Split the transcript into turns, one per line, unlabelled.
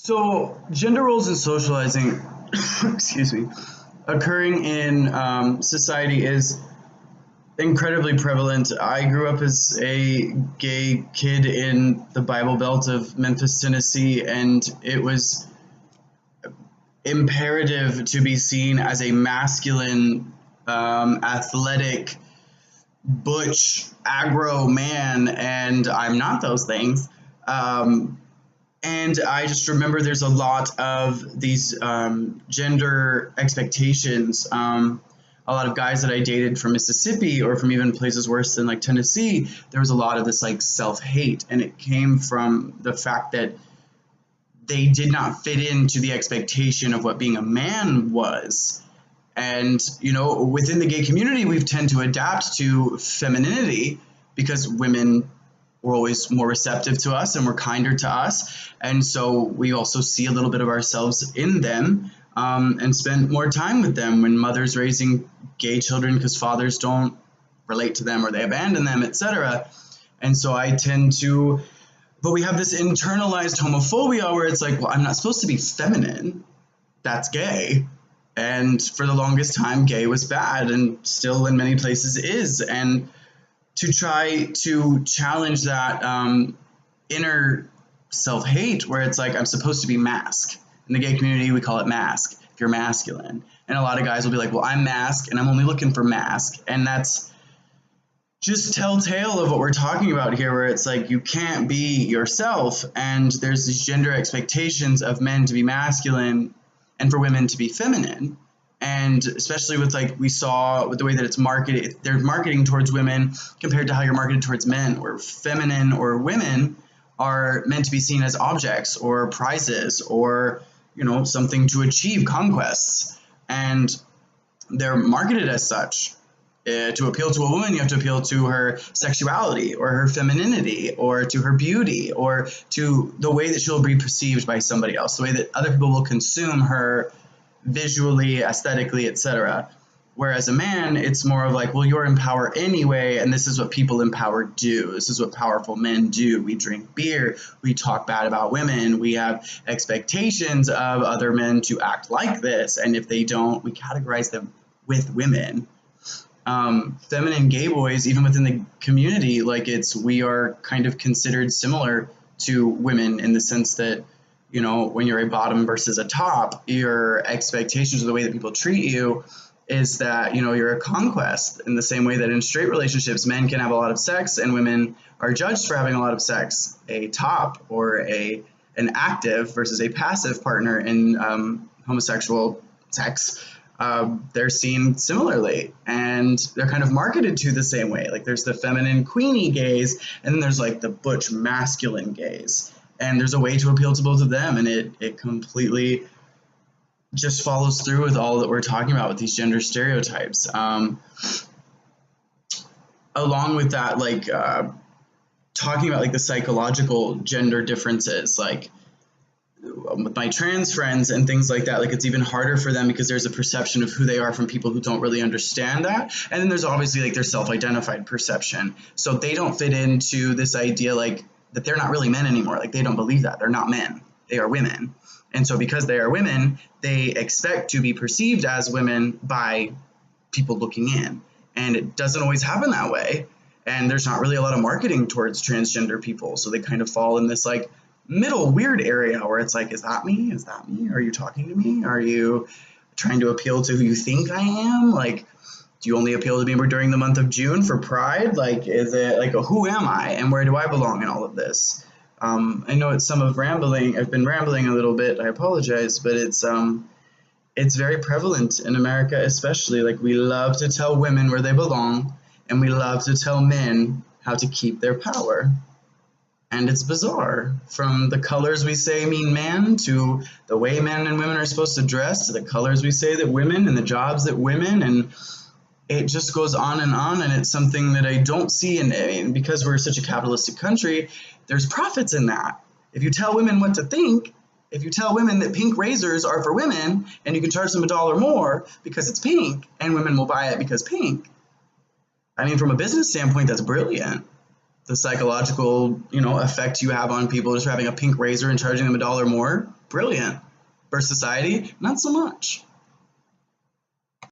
So, gender roles and socializing, excuse me, occurring in society is incredibly prevalent. I grew up as a gay kid in the Bible Belt of Memphis, Tennessee, and it was imperative to be seen as a masculine, athletic, butch, aggro man, and I'm not those things. Um, And I just remember there's a lot of these gender expectations. A lot of guys that I dated from Mississippi or from even places worse than like Tennessee, there was a lot of this like self hate. And it came from the fact that they did not fit into the expectation of what being a man was. And, within the gay community, we've tend to adapt to femininity because women were always more receptive to us and were kinder to us. And so we also see a little bit of ourselves in them, and spend more time with them when mothers raising gay children because fathers don't relate to them or they abandon them, etc. And so I tend to, but we have this internalized homophobia where it's like, well, I'm not supposed to be feminine. That's gay. And for the longest time, gay was bad and still in many places is. And to try to challenge that inner self-hate where it's like I'm supposed to be mask. In the gay community, we call it mask, if you're masculine. And a lot of guys will be like, well, I'm mask and I'm only looking for mask. And that's just telltale of what we're talking about here, where it's like you can't be yourself. And there's these gender expectations of men to be masculine and for women to be feminine. And especially with like we saw with the way that it's marketed, they're marketing towards women compared to how you're marketed towards men, where feminine or women are meant to be seen as objects or prizes or, something to achieve conquests. And they're marketed as such. To appeal to a woman, you have to appeal to her sexuality or her femininity or to her beauty or to the way that she'll be perceived by somebody else, the way that other people will consume her visually, aesthetically, etc. Whereas a man, it's more of like, well, you're in power anyway, and this is what people in power do. This is what powerful men do. We drink beer, we talk bad about women, we have expectations of other men to act like this, and if they don't, we categorize them with women. Feminine gay boys, even within the community, we are kind of considered similar to women in the sense that, when you're a bottom versus a top, your expectations of the way that people treat you is that, you're a conquest in the same way that in straight relationships, men can have a lot of sex and women are judged for having a lot of sex. A top or an active versus a passive partner in homosexual sex, they're seen similarly and they're kind of marketed to the same way. Like there's the feminine queenie gays and then there's like the butch masculine gays. And there's a way to appeal to both of them, and it completely just follows through with all that we're talking about with these gender stereotypes. Along with that, talking about the psychological gender differences, with my trans friends and things like that, it's even harder for them because there's a perception of who they are from people who don't really understand that. And then there's obviously their self-identified perception. So they don't fit into this idea that they're not really men anymore. They don't believe that. They're not men. They are women. And so because they are women, they expect to be perceived as women by people looking in. And it doesn't always happen that way. And there's not really a lot of marketing towards transgender people. So they kind of fall in this middle weird area where it's is that me? Is that me? Are you talking to me? Are you trying to appeal to who you think I am? Do you only appeal to me during the month of June for Pride? Is it who am I and where do I belong in all of this? I know it's some of rambling. I've been rambling a little bit. I apologize, but it's very prevalent in America, especially. We love to tell women where they belong, and we love to tell men how to keep their power. And it's bizarre, from the colors we say mean man to the way men and women are supposed to dress to the colors we say that women and the jobs that women, and it just goes on, and it's something that I don't see in because we're such a capitalistic country, there's profits in that. If you tell women what to think, if you tell women that pink razors are for women and you can charge them $1 more because it's pink and women will buy it because pink, from a business standpoint, that's brilliant. the psychological, effect you have on people just having a pink razor and charging them $1 more, brilliant. For society, not so much.